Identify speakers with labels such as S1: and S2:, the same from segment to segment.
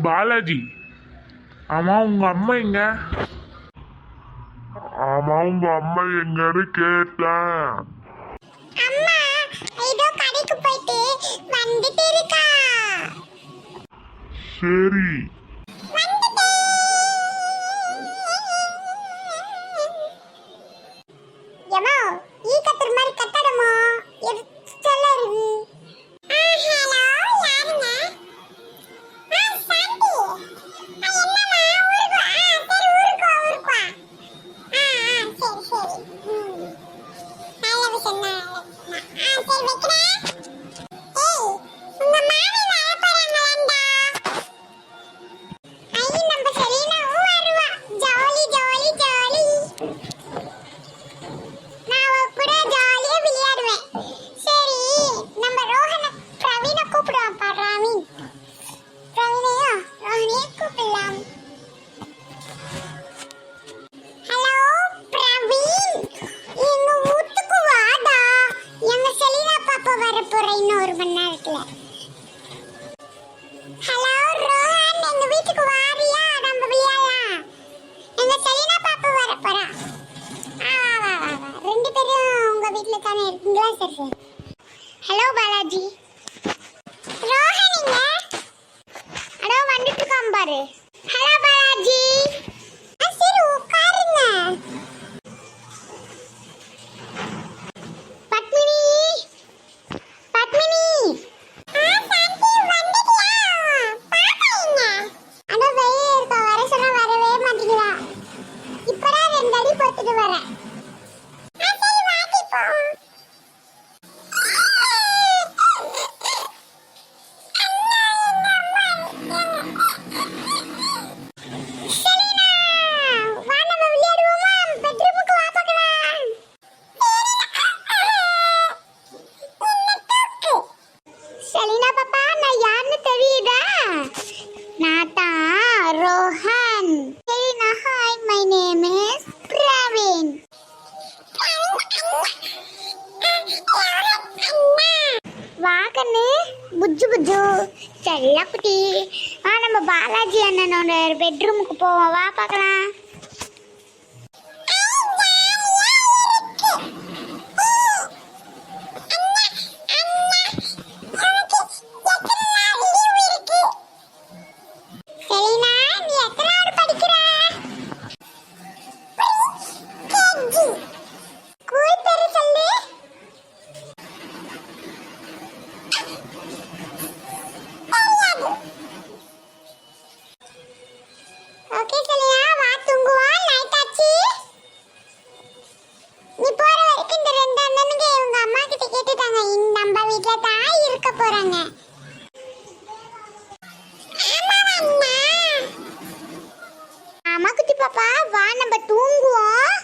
S1: பாலாஜி, ஆமா உங்க அம்மா எங்க?
S2: ஆமா உங்க அம்மா எங்கன்னு கேட்டேன்.
S3: அம்மா ஏதோ கடைக்கு போயிட்டு வந்துட்டு இருக்கா.
S2: சரி.
S3: ஏமா ஈ கத்துற மாதிரி கத்தடமா எது சொல்ல இருக்கு. ஹலோ யாருங்க? சாந்தி. என்னம்மா ஊருக்கு? சரி ஊருக்கு ஊருக்கு. சரி சரி. நல்ல விஷயம் தான். சரி வைக்கிறேன். ஏய் உங்க மாமி வர போறாங்களாண்டா. ஐ நம்ம செலினாவும் வருவா. Jolly jolly jolly. நான் கூட ஜாலியா விளையாடுவேன். சரி நம்ம ரோஹன பிரவீன கூப்பிடுவோம். பிரவீன் பிரவீனையா ரோஹனையே கூப்பிடலாம். ஹலோ பிரவீன், எங்க வீட்டுக்கு வாடா. எங்க செலினா பாப்பா வர போற இன்னும் 1 மணி நேரத்துல. ஹலோ ரோஹன், எங்க வீட்டுக்கு வாரியா? நம்ம விளையாடலாம். எங்க செலினா பாப்பா வர போறா. வா 2 பேரும் உங்க வீட்ல தானே இருக்கீங்களா? சரி சரி. ஹலோ பாலாஜி. ரோஹன் இங்க அடோ வந்துட்டு இருக்கான் பாரு. ஹலோ பாலாஜி. சரி உட்காருங்க. பத்மினி பத்மினி. சாந்தி வந்துட்டியா? பாப்பா எங்க? அட வெளிய இருக்க. வர சொன்னா வரவே மாட்டேங்கிறா. இப்பதான் 2 அடி போட்டுட்டு வரேன். சரி வாடி போ. செலினா, வா நம்ம விளையாடுவோமா? பெட்ரூமுக்கு வா பார்க்கலாம். செலினா பாப்பா, நான் யாருன்னு தெரியுதா? நான் தான் Rohan. Selina, hi, my name is Praveen. வா கண்ணு, புஜ்ஜு புஜ்ஜு செல்ல குட்டி. நம்ம பாலாஜி அண்ணனோட பெட்ரூமுக்கு போவோம். வா பார்க்கலாம். செலினா, நீ எத்தனாவது படிக்கிற? ஸ்கூல் பேரு சொல்லு. ஓகே செலினா, வா தூங்குவோம். நைட் ஆச்சு. நீ போற வரைக்கும் இந்த 2 அண்ணனுங்க இவங்க அம்மா கிட்ட கேட்டுட்டாங்க, நம்ம வீட்ல தான் இருக்க போறாங்க. ஆமா குட்டி பாப்பா, வா நம்ம தூங்குவோம்.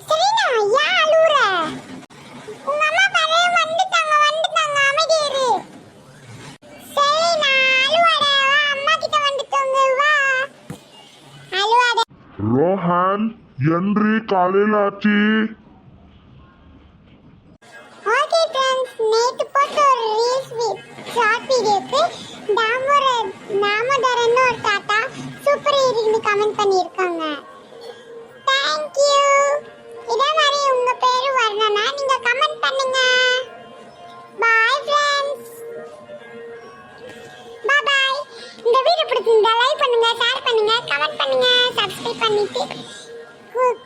S3: செலினா, ஏன் அழுவுற? உங்க அம்மா பாரு வந்துட்டாங்க அமைதியா இரு. செலினா அழுவாத, வா அம்மா கிட்ட வந்து தூங்கு. வா அழுவாத.
S2: ரோஹன், என்று காலையில் ஆச்சு.
S3: ஓகே फ्रेंड्स, நேத்து போட்ட ஒரு ஷார்ட் வீடியோக்கு தாமோதரன் ஒரு தாத்தா சூப்பர் இருக்குன்னு கமெண்ட் பண்ணியிருக்காங்க. Thank you. இதே மாதிரி உங்க பேரு வரணும்னா நீங்க கமெண்ட் பண்ணுங்க. Bye friends. பாய். இந்த வீடியோ பிடிச்சிருந்தா லைக் பண்ணுங்க, ஷேர் பண்ணுங்க, கமெண்ட் பண்ணுங்க, சப்ஸ்கிரைப் பண்ணிட்டு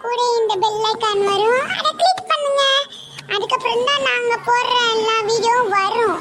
S3: கூட இந்த பெல் ஐகான் வரும், அதை கிளிக் பண்ணுங்க. அதுக்கப்புறம் தான் நாங்க போடுற எல்லா வீடியோவும் வரும்.